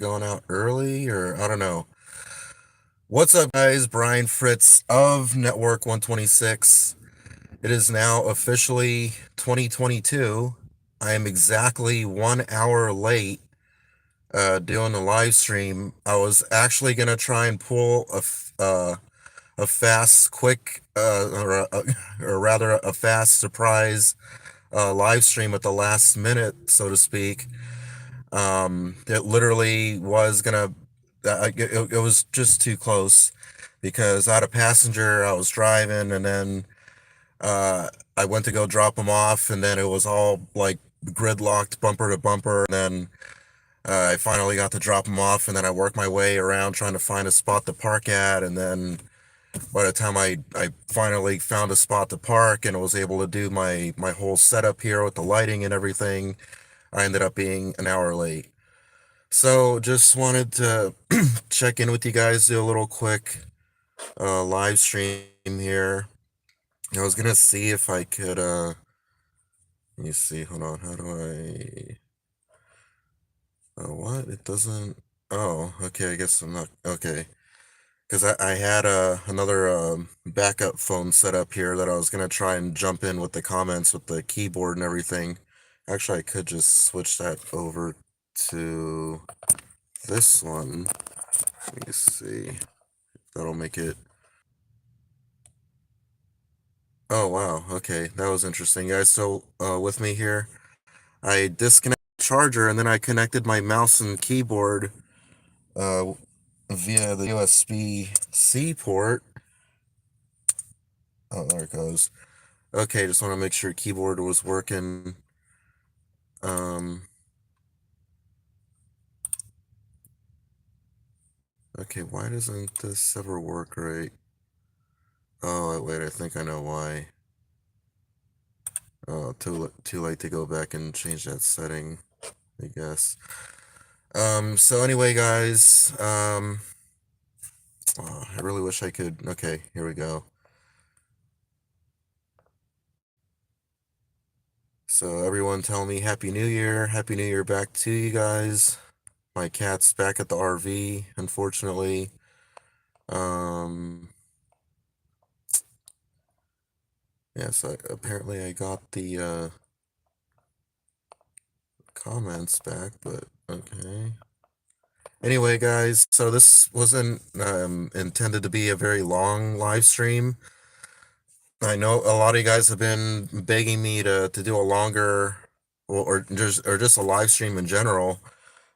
going out early, or I don't know. What's up, guys? Brian Fritz of Network 126. It is now officially 2022. I am exactly 1 hour late doing the live stream. I was actually gonna try and pull a fast, quick, or rather a fast surprise live stream at the last minute, so to speak. It literally was gonna, it was just too close because I had a passenger, I was driving, and then uh, I went to go drop him off, and then it was all like gridlocked bumper to bumper. And then I finally got to drop him off, and then I worked my way around trying to find a spot to park at. And then by the time I finally found a spot to park and was able to do my whole setup here with the lighting and everything, I ended up being an hour late. So just wanted to check in with you guys, do a little quick live stream here. I was gonna see if I could let me see, hold on, how do I what? It doesn't. Oh, okay, I guess I'm not okay. Because I had another backup phone set up here that I was gonna try and jump in with the comments with the keyboard and everything. Actually, I could just switch that over to this one. Let me see. That'll make it. Oh wow, okay, that was interesting, guys. So with me here, I disconnected the charger and then I connected my mouse and keyboard uh, via the USB-C port. Oh, there it goes. Okay, just want to make sure keyboard was working. Um, okay, why doesn't this ever work right? Oh, wait, I think I know why. Oh, too late to go back and change that setting, I guess. So anyway, guys, oh, I really wish I could. Okay, here we go. So everyone tell me Happy New Year. Happy New Year back to you guys. My cat's back at the RV, unfortunately. Um, yes, apparently I got the comments back, but okay. Anyway, guys, so this wasn't intended to be a very long live stream. I know a lot of you guys have been begging me to do a longer or just a live stream in general.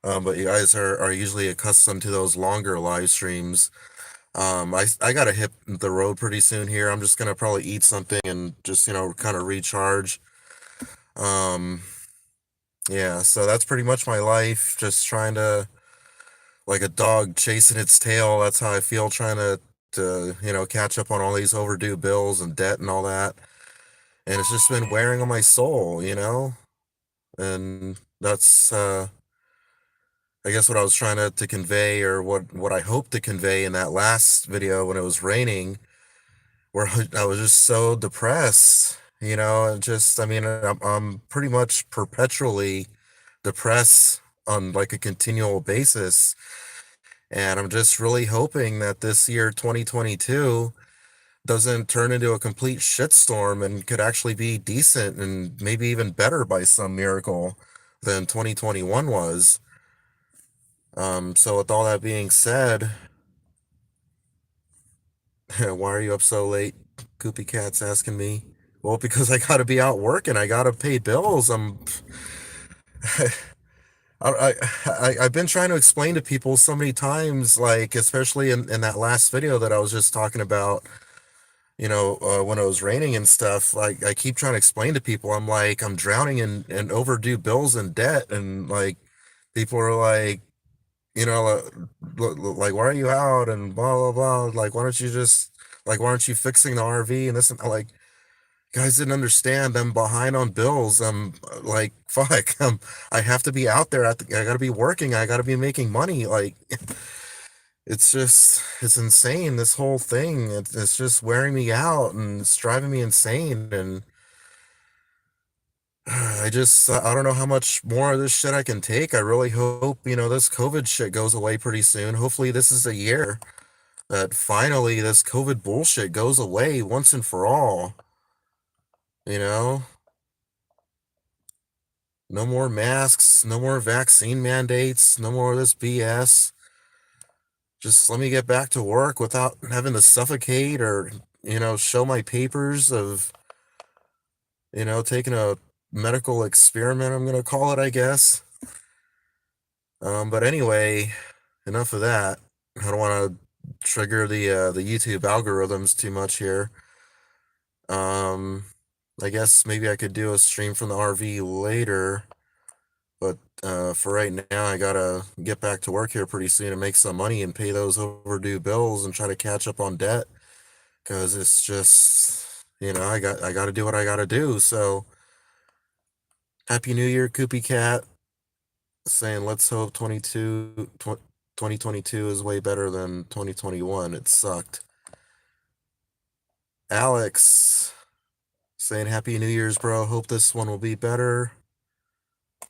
But you guys are usually accustomed to those longer live streams. I gotta hit the road pretty soon here. I'm just gonna probably eat something and just, kind of recharge. Um, yeah, so that's pretty much my life. Just trying to, like a dog chasing its tail. That's how I feel trying to catch up on all these overdue bills and debt and all that. And it's just been wearing on my soul. And that's, I guess what I was trying to convey, or what I hoped to convey in that last video when it was raining, where I was just so depressed, and just, I mean, I'm pretty much perpetually depressed on like a continual basis. And I'm just really hoping that this year, 2022, doesn't turn into a complete shitstorm and could actually be decent and maybe even better by some miracle than 2021 was. So with all that being said, why are you up so late? Goopy Cat's asking me. Well, because I gotta be out working. I gotta pay bills. I've been trying to explain to people so many times, like, especially in that last video that I was just talking about, when it was raining and stuff. Like, I keep trying to explain to people, I'm like, I'm drowning in overdue bills and debt. And like, people are like, like, why are you out and blah blah blah, like, why don't you just, like, why aren't you fixing the RV and this, and like, guys didn't understand I'm behind on bills. I'm like, fuck, I have to be out there I gotta be working, I gotta be making money. Like, it's insane, this whole thing. It's just wearing me out and it's driving me insane. And I don't know how much more of this shit I can take. I really hope, this COVID shit goes away pretty soon. Hopefully this is a year that finally this COVID bullshit goes away once and for all. You know, no more masks, no more vaccine mandates, no more of this BS. Just let me get back to work without having to suffocate or, show my papers of, taking a medical experiment, I'm going to call it, I guess. But anyway, enough of that. I don't want to trigger the YouTube algorithms too much here. Um, I guess maybe I could do a stream from the RV later, but for right now, I gotta get back to work here pretty soon and make some money and pay those overdue bills and try to catch up on debt. Because it's just, I gotta do what I gotta do. So, Happy New Year, Koopy Cat. Saying let's hope 2022 is way better than 2021. It sucked. Alex saying Happy New Year's, bro. Hope this one will be better.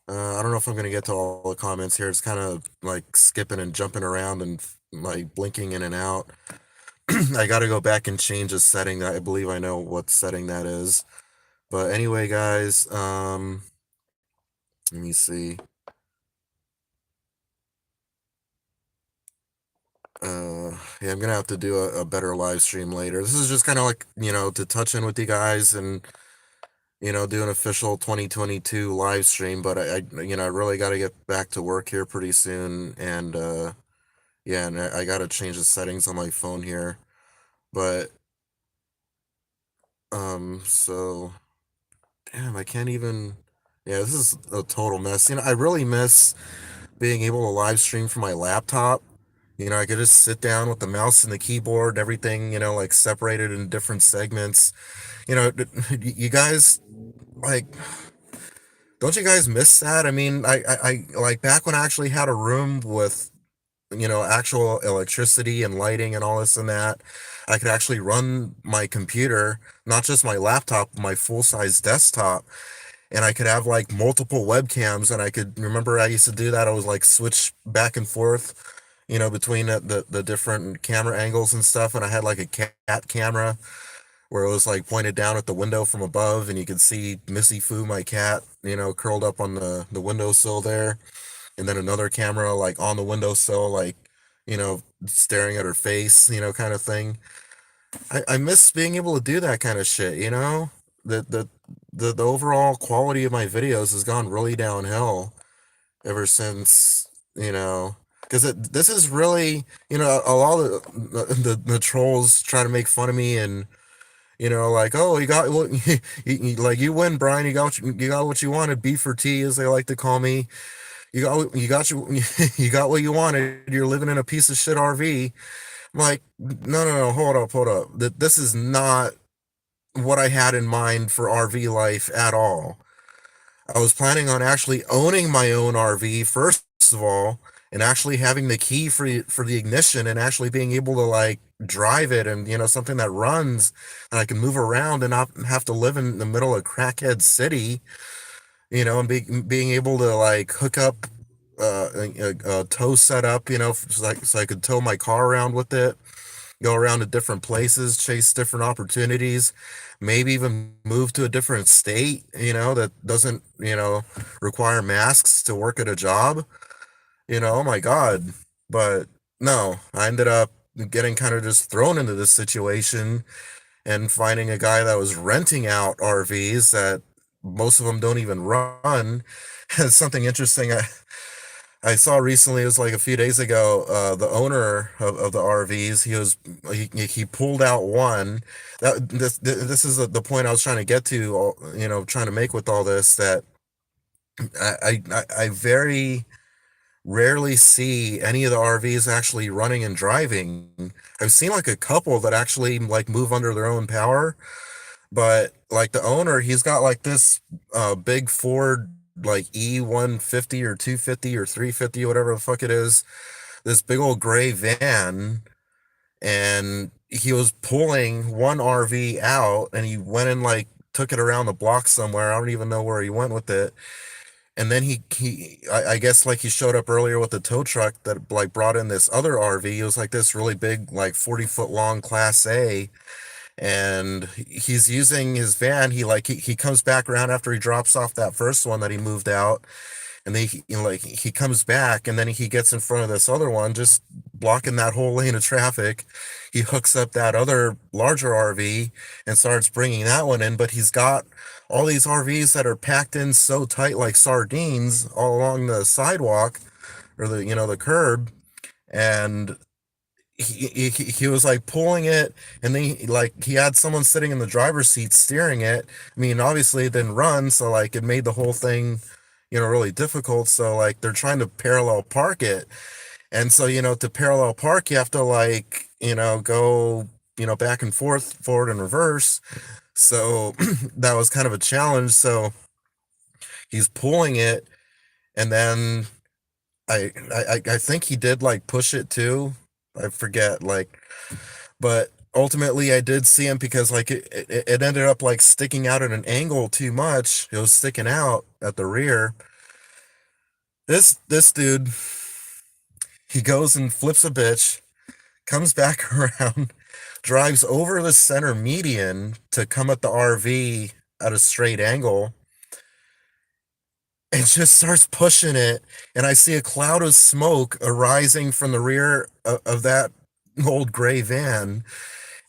I don't know if I'm gonna get to all the comments here. It's kind of like skipping and jumping around and like blinking in and out. I gotta go back and change a setting. I believe I know what setting that is. But anyway, guys, let me see. Yeah, I'm gonna have to do a better live stream later. This is just kind of like, to touch in with you guys and, do an official 2022 live stream. But I really got to get back to work here pretty soon. And, yeah, and I got to change the settings on my phone here. But, so, damn, I can't even, yeah, this is a total mess. I really miss being able to live stream from my laptop. I could just sit down with the mouse and the keyboard, everything, like separated in different segments. You guys, like, don't you guys miss that? I mean, I like back when I actually had a room with, actual electricity and lighting and all this and that. I could actually run my computer, not just my laptop, my full-size desktop, and I could have like multiple webcams. And I could remember I used to do that. I was like switch back and forth, between the different camera angles and stuff. And I had like a cat camera where it was like pointed down at the window from above, and you could see Missy Fu, my cat, curled up on the windowsill there. And then another camera like on the windowsill, like, staring at her face, kind of thing. I miss being able to do that kind of shit, The, the the overall quality of my videos has gone really downhill ever since, because this is really, a lot of the trolls try to make fun of me and, like, oh, you got what like you win, Brian. You got what you wanted. B for T, as they like to call me. You got what you wanted. You're living in a piece of shit RV. I'm like, no, no, no, hold up. This is not what I had in mind for RV life at all. I was planning on actually owning my own RV first of all, and actually having the key for the ignition and actually being able to like drive it, and something that runs and I can move around and not have to live in the middle of crackhead city, and being able to like hook up a tow setup, so I could tow my car around with it, go around to different places, chase different opportunities, maybe even move to a different state, that doesn't, require masks to work at a job, oh my God. But no, I ended up getting kind of just thrown into this situation and finding a guy that was renting out RVs that most of them don't even run. And something interesting I saw recently, it was like a few days ago, the owner of the RVs, he pulled out one. This is the point I was trying to get to, trying to make with all this, that I very rarely see any of the RVs actually running and driving. I've seen like a couple that actually like move under their own power, but like the owner, he's got like this big Ford like E150 or 250 or 350, whatever the fuck it is, this big old gray van, and he was pulling one RV out, and he went in like took it around the block somewhere. I don't even know where he went with it. And then I guess like he showed up earlier with the tow truck that like brought in this other RV. It was like this really big, like 40-foot long Class A, and he's using his van. He comes back around after he drops off that first one that he moved out, and then he comes back, and then he gets in front of this other one, just blocking that whole lane of traffic. He hooks up that other larger RV and starts bringing that one in, but he's got all these RVs that are packed in so tight like sardines all along the sidewalk, or the curb. And he was like pulling it, and then he had someone sitting in the driver's seat steering it. I mean, obviously it didn't run, so like it made the whole thing really difficult. So like they're trying to parallel park it, and so to parallel park you have to like go back and forth, forward and reverse. So that was kind of a challenge. So he's pulling it, and then I think he did like push it too. I forget, like, but ultimately I did see him, because like it ended up like sticking out at an angle too much. It was sticking out at the rear. This dude, he goes and flips a bitch, comes back around, drives over the center median to come at the RV at a straight angle, and just starts pushing it. And I see a cloud of smoke arising from the rear of that old gray van.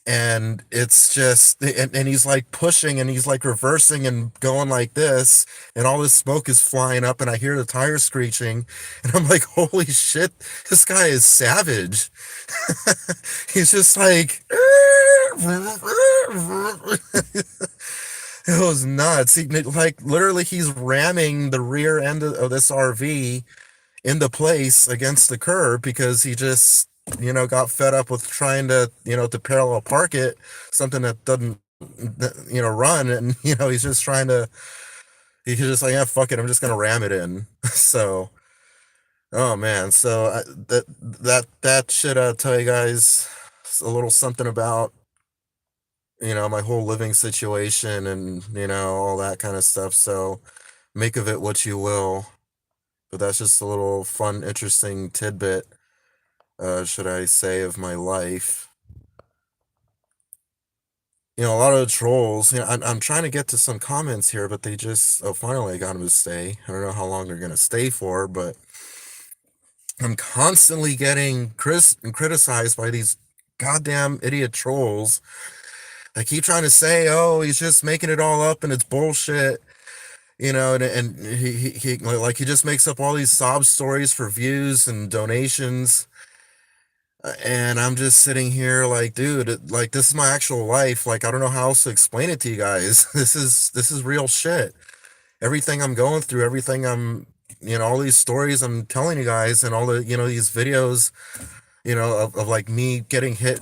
And it's just, and he's like pushing, and he's like reversing and going like this, and all this smoke is flying up, and I hear the tires screeching, and I'm like, holy shit, this guy is savage. He's just like, it was nuts. Like literally, he's ramming the rear end of this RV into place against the curb, because he just got fed up with trying to parallel park it, something that doesn't run. And he's just trying to he's just like, yeah, fuck it, I'm just gonna ram it in. So oh man, so that should tell you guys a little something about my whole living situation, and all that kind of stuff. So make of it what you will, but that's just a little fun, interesting tidbit, should I say, of my life. A lot of the trolls, I'm trying to get to some comments here, but they just, oh, finally I got them to stay. I don't know how long they're going to stay for, but I'm constantly getting criticized by these goddamn idiot trolls. I keep trying to say, oh, he's just making it all up and it's bullshit. And he just makes up all these sob stories for views and donations. And I'm just sitting here like, dude, like this is my actual life. Like, I don't know how else to explain it to you guys. This is real shit. Everything I'm going through, everything all these stories I'm telling you guys, and all the, these videos, of like me getting hit,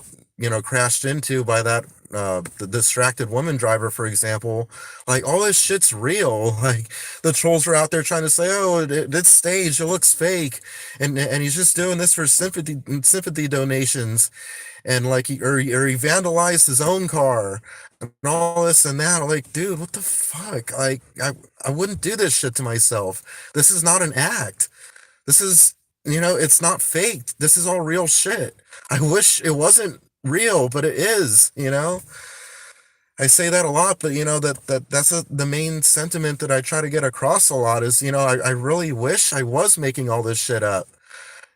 crashed into by that the distracted woman driver, for example. Like all this shit's real. Like the trolls are out there trying to say, oh, it's staged, it looks fake, and he's just doing this for sympathy donations, and like he vandalized his own car and all this and that. Like, dude, what the fuck? Like I wouldn't do this shit to myself. This is not an act. This is, it's not faked. This is all real shit. I wish it wasn't real, but it is. I say that a lot, but that's the main sentiment that I try to get across a lot is, I really wish I was making all this shit up.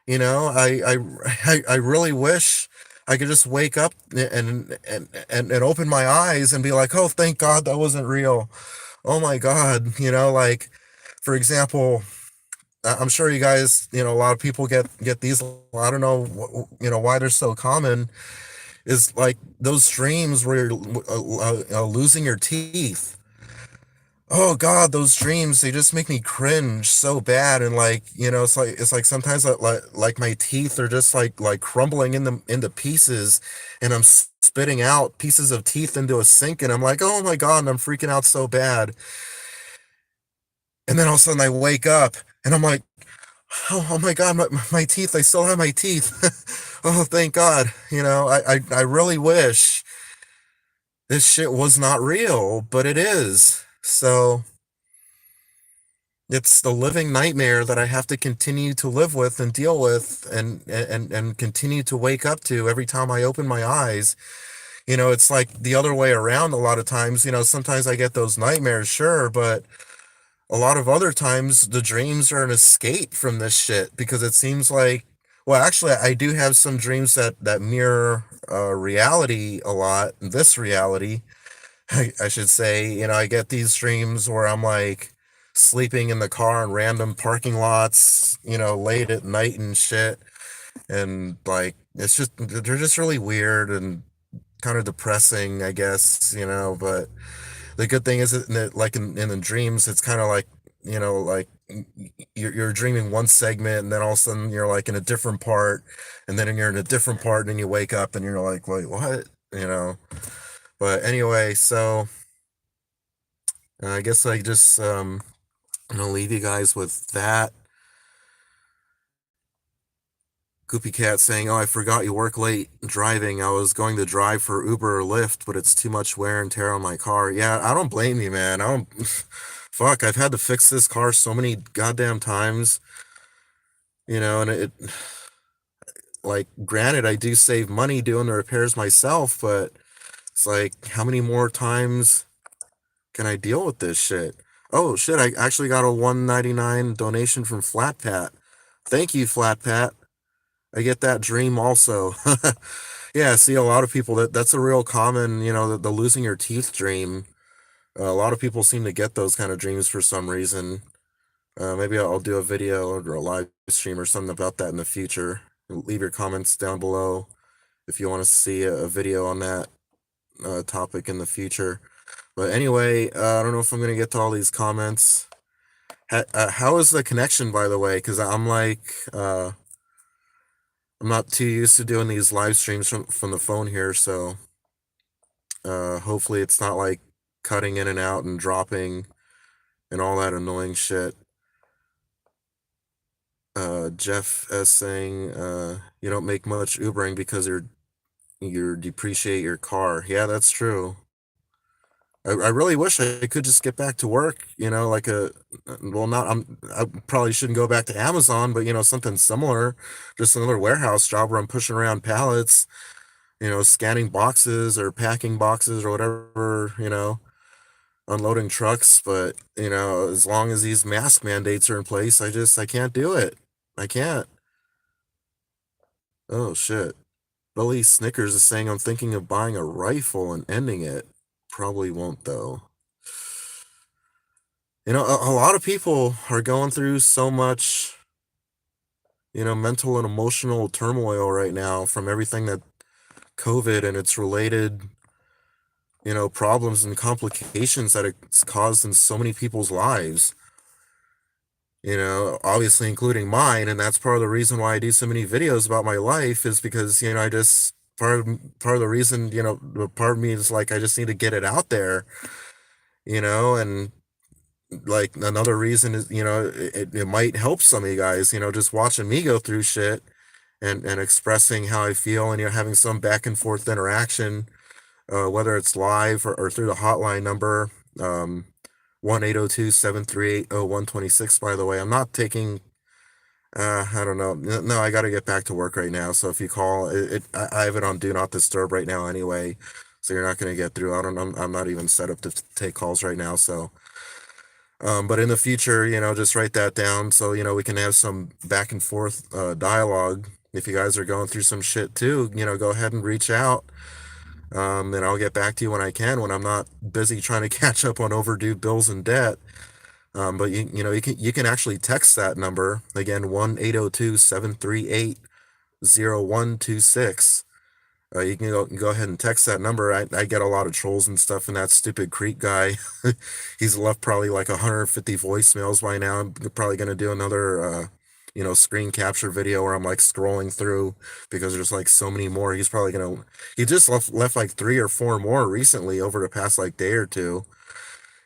I really wish I could just wake up and open my eyes and be like, oh, thank God that wasn't real. Oh my God. Like, for example, I'm sure you guys, a lot of people get these. I don't know, why they're so common. Is like those dreams where you're losing your teeth. Oh God, those dreams, they just make me cringe so bad. And like, it's like sometimes like my teeth are just like crumbling into pieces, and I'm spitting out pieces of teeth into a sink, and I'm like, oh my God, and I'm freaking out so bad. And then all of a sudden I wake up, and I'm like, oh my God, my teeth, I still have my teeth. Oh, thank God. I really wish this shit was not real, but it is. So it's the living nightmare that I have to continue to live with and deal with and continue to wake up to every time I open my eyes. It's like the other way around a lot of times. Sometimes I get those nightmares, sure, but a lot of other times the dreams are an escape from this shit because it seems like, well, actually I do have some dreams that mirror reality a lot, this reality. I should say. I get these dreams where I'm like sleeping in the car in random parking lots, late at night and shit. And like, they're just really weird and kind of depressing, I guess, but the good thing is that, like in the dreams, it's kind of like, like you're dreaming one segment and then all of a sudden you're like in a different part and then you're in a different part and then you wake up and you're like, wait, what? You know? But anyway, so I guess I just I'm gonna leave you guys with that. Goopy Cat saying, "Oh, I forgot you work late driving. I was going to drive for Uber or Lyft, but it's too much wear and tear on my car." Yeah, I don't blame you, man. I don't. Fuck, I've had to fix this car so many goddamn times, and like, granted, I do save money doing the repairs myself, but it's like, how many more times can I deal with this shit? Oh shit, I actually got a 199 donation from Flat Pat. Thank you, Flat Pat. I get that dream also. Yeah, see, a lot of people that's a real common, the losing your teeth dream. A lot of people seem to get those kind of dreams for some reason. Maybe I'll do a video or a live stream or something about that in the future. Leave your comments down below if you want to see a video on that topic in the future. But anyway, I don't know if I'm gonna get to all these comments. How is the connection, by the way? Because I'm like, I'm not too used to doing these live streams from the phone here, so hopefully it's not like cutting in and out and dropping and all that annoying shit. Jeff S saying, you don't make much Ubering because you depreciate your car. Yeah, that's true. I really wish I could just get back to work, like well, not, I probably shouldn't go back to Amazon, but something similar, just another warehouse job where I'm pushing around pallets, scanning boxes or packing boxes or whatever, unloading trucks. But, as long as these mask mandates are in place, I can't do it. I can't. Oh, shit. Billy Snickers is saying I'm thinking of buying a rifle and ending it. Probably won't, though. A lot of people are going through so much, mental and emotional turmoil right now from everything that COVID and its related, problems and complications that it's caused in so many people's lives, obviously including mine. And that's part of the reason why I do so many videos about my life is because, I just, part of the reason, part of me is like, I just need to get it out there, and like another reason is, it might help some of you guys, just watching me go through shit and expressing how I feel and, having some back and forth interaction, whether it's live or through the hotline number, 1-802-738-0126. By the way, I'm not taking, I don't know. No, I got to get back to work right now. So if you call I have it on do not disturb right now anyway. So you're not going to get through. I'm not even set up to take calls right now. So, but in the future, just write that down so, we can have some back and forth dialogue. If you guys are going through some shit too, go ahead and reach out. And I'll get back to you when I can, when I'm not busy trying to catch up on overdue bills and debt. But you can actually text that number again, 1-802-738-0126. You can go ahead and text that number. I get a lot of trolls and stuff, and that stupid creep guy, he's left probably like 150 voicemails by now. I'm probably gonna do another screen capture video where I'm like scrolling through because there's like so many more. He just left like 3 or 4 more recently over the past like day or two.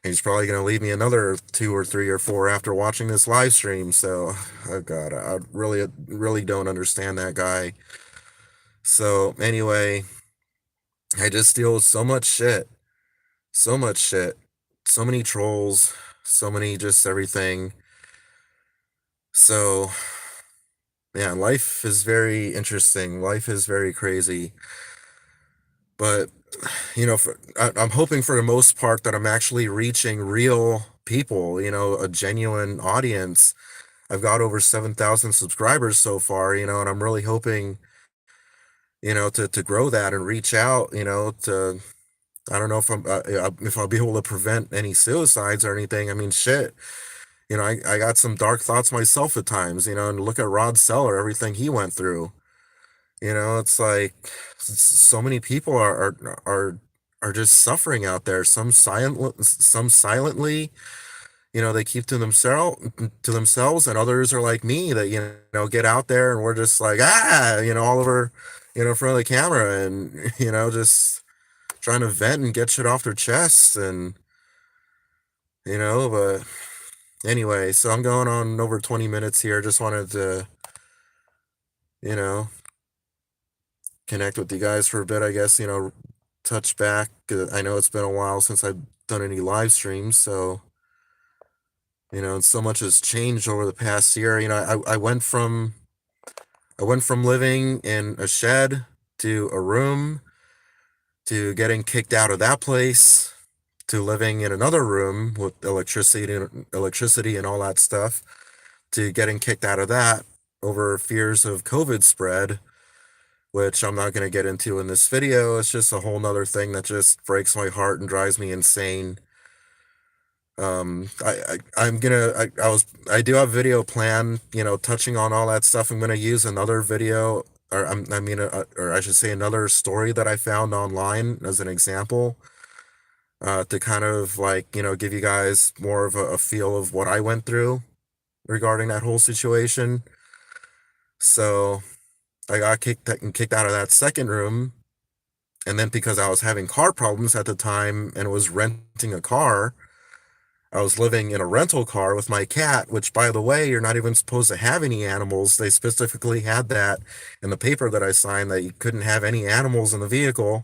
And he's probably gonna leave me another 2 or 3 or 4 after watching this live stream. So, oh God, I really don't understand that guy. So anyway, I just deal with so much shit, so much shit, so many trolls, so many just everything. So, yeah, life is very interesting. Life is very crazy. But, I'm hoping for the most part that I'm actually reaching real people, a genuine audience. I've got over 7,000 subscribers so far, and I'm really hoping, to grow that and reach out, to, I don't know if I'll be able to prevent any suicides or anything. I mean, shit. I got some dark thoughts myself at times, and look at Rod Seller, everything he went through. It's like so many people are just suffering out there. Some silently, they keep to themselves, and others are like me that get out there and we're just like all over, in front of the camera and just trying to vent and get shit off their chests and but anyway, so I'm going on over 20 minutes here. Just wanted to, you know, connect with you guys for a bit, I guess, touch back. I know it's been a while since I've done any live streams, so, and so much has changed over the past year. I went from living in a shed to a room to getting kicked out of that place to living in another room with electricity and all that stuff to getting kicked out of that over fears of COVID spread, which I'm not going to get into in this video. It's just a whole nother thing that just breaks my heart and drives me insane. I do have video plan, touching on all that stuff. I'm going to use another video, or or I should say another story that I found online as an example, to kind of like, give you guys more of a feel of what I went through regarding that whole situation. So I got kicked out of that second room, and then because I was having car problems at the time and was renting a car, I was living in a rental car with my cat, which, by the way, you're not even supposed to have any animals. They specifically had that in the paper that I signed that you couldn't have any animals in the vehicle.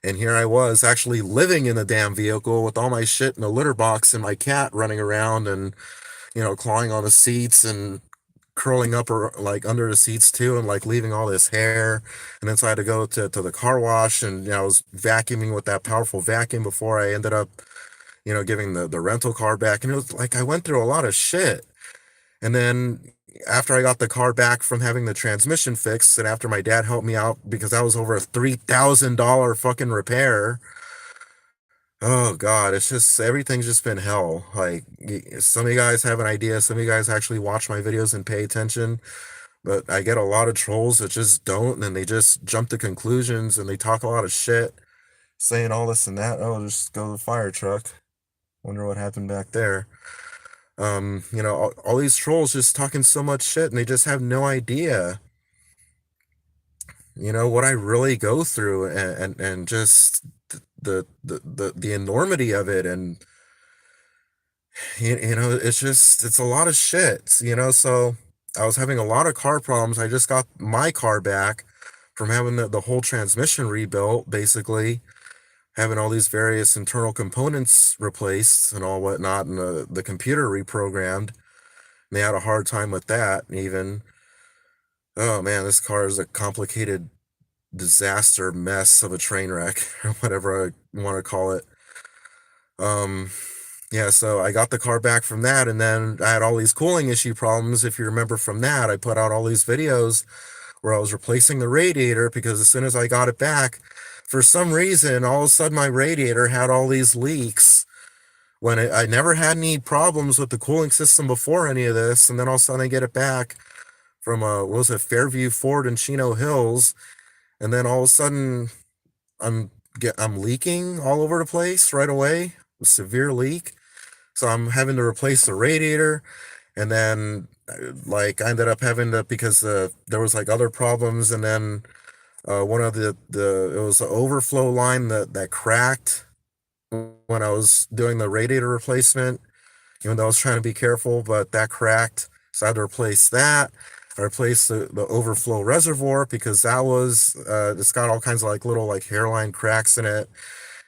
And here I was actually living in the damn vehicle with all my shit in a litter box and my cat running around and, clawing on the seats and curling up or like under the seats too and like leaving all this hair. And then so I had to go to the car wash and I was vacuuming with that powerful vacuum before I ended up giving the rental car back. And it was like I went through a lot of shit. And then after I got the car back from having the transmission fixed, and after my dad helped me out because that was over a $3,000 fucking repair. Oh God, it's just everything's just been hell. Like some of you guys have an idea, some of you guys actually watch my videos and pay attention, but I get a lot of trolls that just don't, and then they just jump to conclusions and they talk a lot of shit, saying all this and that. Oh, just go to the fire truck. Wonder what happened back there. All these trolls just talking so much shit and they just have no idea, what I really go through and just the enormity of it. And, it's a lot of shit, so I was having a lot of car problems. I just got my car back from having the whole transmission rebuilt, basically having all these various internal components replaced and all whatnot, and the computer reprogrammed. And they had a hard time with that, even. Oh man, this car is a complicated disaster mess of a train wreck, or whatever I want to call it. Um, yeah, so I got the car back from that, and then I had all these cooling issue problems. If you remember from that, I put out all these videos where I was replacing the radiator because as soon as I got it back, for some reason, all of a sudden my radiator had all these leaks when I never had any problems with the cooling system before any of this. And then all of a sudden I get it back from, what was it, Fairview Ford in Chino Hills. And then all of a sudden I'm leaking all over the place right away, a severe leak. So I'm having to replace the radiator. And then like I ended up having to, because there was like other problems. And then one of it was the overflow line that cracked when I was doing the radiator replacement, even though I was trying to be careful, but that cracked. So I had to replace that. I replaced the overflow reservoir because that was it's got all kinds of like little like hairline cracks in it,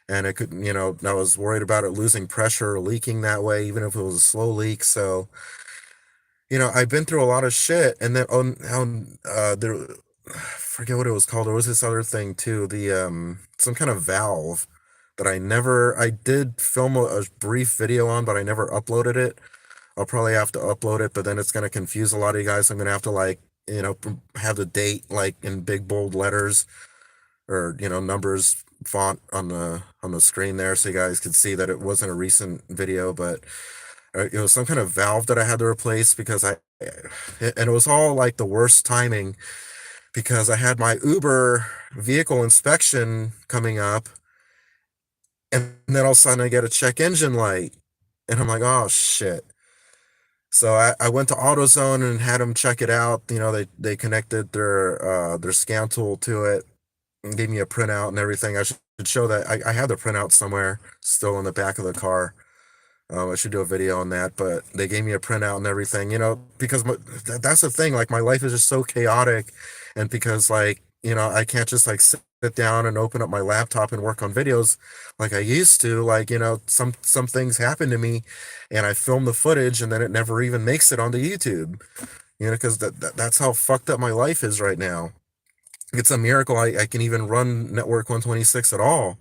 and it could, I was worried about it losing pressure or leaking that way, even if it was a slow leak. So, I've been through a lot of shit, and then there, I forget what it was called. There was this other thing too, the some kind of valve that I did film a brief video on, but I never uploaded it. I'll probably have to upload it, but then it's gonna confuse a lot of you guys. I'm gonna have to like, have the date like in big bold letters or numbers font on the screen there so you guys could see that it wasn't a recent video, but it was some kind of valve that I had to replace because and it was all like the worst timing because I had my Uber vehicle inspection coming up, and then all of a sudden I get a check engine light, and I'm like, oh shit. So I went to AutoZone and had them check it out. They connected their scan tool to it and gave me a printout and everything. I should show that. I have the printout somewhere still in the back of the car. I should do a video on that, but they gave me a printout and everything, because that's the thing. Like my life is just so chaotic, and because like I can't just like sit down and open up my laptop and work on videos like I used to. Like some things happen to me, and I film the footage, and then it never even makes it onto YouTube. Because that's how fucked up my life is right now. It's a miracle I can even run Network 126 at all.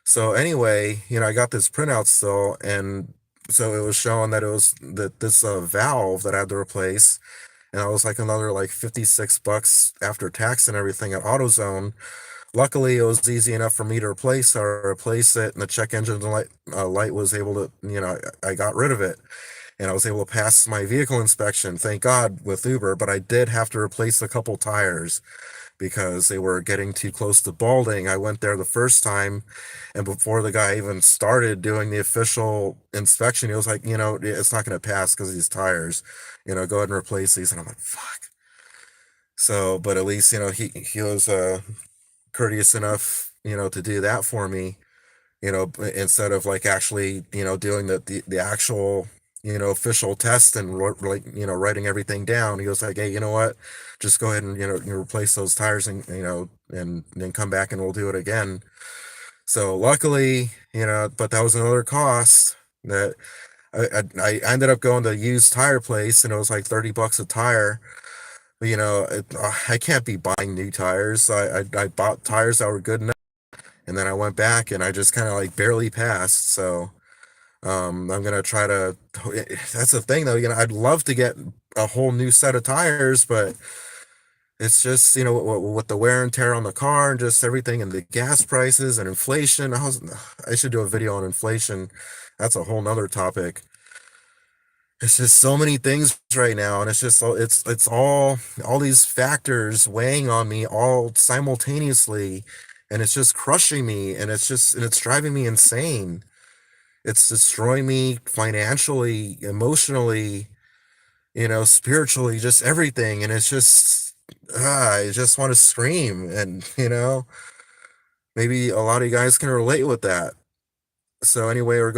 So anyway, I got this printout still, and so it was showing that it was that this valve that I had to replace, and I was like another like $56 after tax and everything at AutoZone. Luckily, it was easy enough for me to replace. So I replaced it, and the check engine light was able to, I got rid of it, and I was able to pass my vehicle inspection. Thank God with Uber, but I did have to replace a couple tires because they were getting too close to balding. I went there the first time, and before the guy even started doing the official inspection, he was like, it's not going to pass because of these tires. Go ahead and replace these. And I'm like, fuck. So, but at least, he was courteous enough, to do that for me, instead of like actually, doing the actual, official test and like, writing everything down. He was like, hey, you know what? Just go ahead and, you replace those tires and, and then come back and we'll do it again. So luckily, but that was another cost that I ended up going to a used tire place, and it was like $30 a tire. I can't be buying new tires. So I bought tires that were good enough, and then I went back and I just kind of like barely passed. So I'm gonna try to. That's the thing, though. I'd love to get a whole new set of tires, but it's just with the wear and tear on the car and just everything and the gas prices and inflation. I should do a video on inflation. That's a whole nother topic. It's just so many things right now, and it's all these factors weighing on me all simultaneously, and it's just crushing me, and it's driving me insane. It's destroying me financially, emotionally, spiritually, just everything. And it's just, I just want to scream. And, maybe a lot of you guys can relate with that. So anyway, we're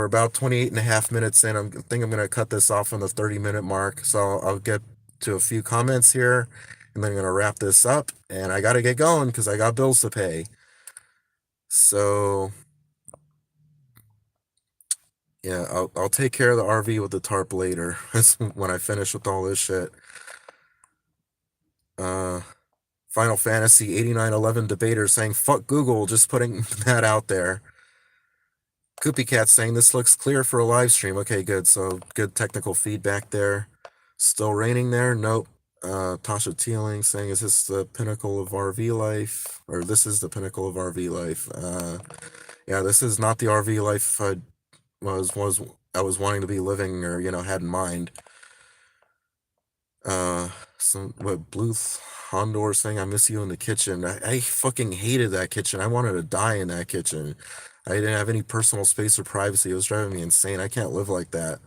about 28 and a half minutes in. I think I'm going to cut this off on the 30-minute mark. So I'll get to a few comments here, and then I'm going to wrap this up, and I got to get going because I got bills to pay. So yeah, I'll take care of the RV with the tarp later. That's when I finish with all this shit. Uh, Final Fantasy 8911 debater saying fuck Google, just putting that out there. Koopy Cat saying this looks clear for a live stream. Okay, good. So good technical feedback there. Still raining there? Nope. Tasha Teeling saying, is this the pinnacle of RV life? Or this is the pinnacle of RV life. Yeah, this is not the RV life I was wanting to be living or, had in mind. What Bluth Hondor saying, I miss you in the kitchen. I fucking hated that kitchen. I wanted to die in that kitchen. I didn't have any personal space or privacy. It was driving me insane. I can't live like that.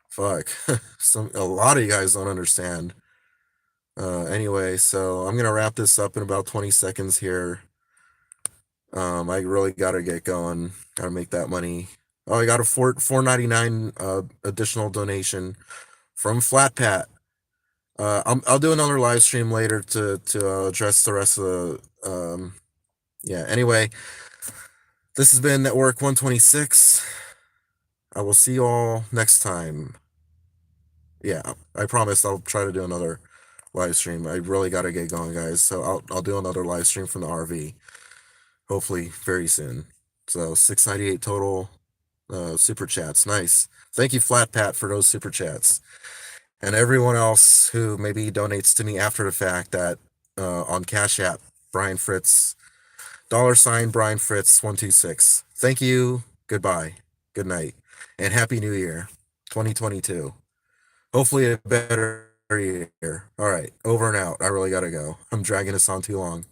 Fuck. A lot of you guys don't understand. Anyway, so I'm gonna wrap this up in about 20 seconds here. I really gotta get going. Gotta make that money. Oh, I got a $4.99 additional donation from Flat Pat. I'll do another live stream later to address the rest of the yeah. Anyway, this has been Network 126. I will see you all next time. Yeah, I promise I'll try to do another live stream. I really gotta get going, guys. So I'll do another live stream from the RV, hopefully very soon. So 698 total super chats. Nice. Thank you, Flat Pat, for those super chats. And everyone else who maybe donates to me after the fact that on Cash App, Brian Fritz, $ Brian Fritz 126. Thank you. Goodbye. Good night. And Happy New Year 2022. Hopefully a better year. All right, over and out. I really gotta go. I'm dragging this on too long.